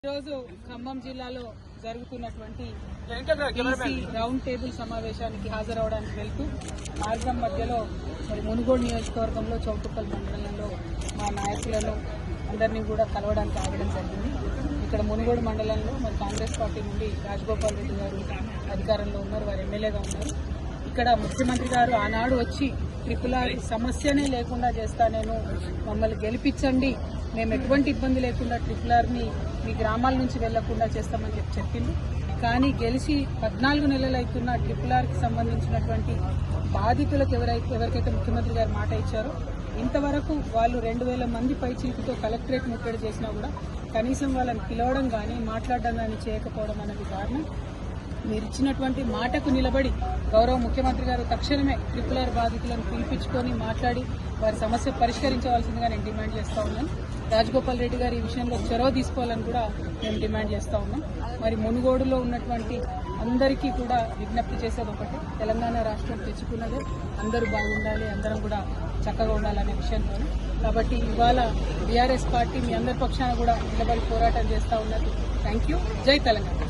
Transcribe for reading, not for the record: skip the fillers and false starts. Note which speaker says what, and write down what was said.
Speaker 1: ఈరోజు ఖమ్మం జిల్లాలో జరుగుతున్నటువంటి రౌండ్ టేబుల్ సమావేశానికి హాజరవడానికి వెళ్తూ మార్గం మధ్యలో మరి మునుగోడు నియోజకవర్గంలో చౌటుప్పల్ మండలంలో మా నాయకులను అందరినీ కూడా కలవడానికి ఆగడం జరిగింది. ఇక్కడ మునుగోడు మండలంలో మరి కాంగ్రెస్ పార్టీ నుండి రాజగోపాల్ రెడ్డి గారు అధికారంలో ఉన్నారు, వారు ఎమ్మెల్యేగా ఉన్నారు. ఇక్కడ ముఖ్యమంత్రి గారు ఆనాడు వచ్చి ట్రిపుల్ సమస్యనే లేకుండా చేస్తా, నేను మమ్మల్ని గెలిపించండి, మేము ఎటువంటి ఇబ్బంది లేకుండా ట్రిపుల్ మీ గ్రామాల నుంచి వెళ్లకుండా చేస్తామని చెప్పింది. కానీ గెలిచి 14 నెలలు అవుతున్న ట్రిపుల్ సంబంధించినటువంటి బాధితులకు ఎవరికైతే ముఖ్యమంత్రి గారు మాట ఇచ్చారో ఇంతవరకు వాళ్ళు 2000 మంది పైచిలుకుతో కలెక్టరేట్ ముట్టడి చేసినా కూడా కనీసం వాళ్ళని పిలవడం కానీ మాట్లాడడం కానీ చేయకపోవడం అనేది కారణం. మీరు ఇచ్చినటువంటి మాటకు నిలబడి గౌరవ ముఖ్యమంత్రి గారు తక్షణమే ట్రిపుల్ బాధితులను పిలిపించుకొని మాట్లాడి వారి సమస్య పరిష్కరించవలసిందిగా నేను డిమాండ్ చేస్తా ఉన్నాను. రాజగోపాల్ రెడ్డి గారు ఈ విషయంలో చొరవ తీసుకోవాలని కూడా మేము డిమాండ్ చేస్తా ఉన్నాం. మరి మునుగోడులో ఉన్నటువంటి అందరికీ కూడా విజ్ఞప్తి చేసేది ఒకటి, తెలంగాణ రాష్ట్రం తెచ్చుకున్నదే అందరూ బాగుండాలి, అందరం కూడా చక్కగా ఉండాలనే విషయంలో. కాబట్టి ఇవాళ బీఆర్ఎస్ పార్టీ మీ అందరి పక్షాన కూడా నిలబడి పోరాటం చేస్తా ఉన్నది. Thank you. జై తెలంగాణ.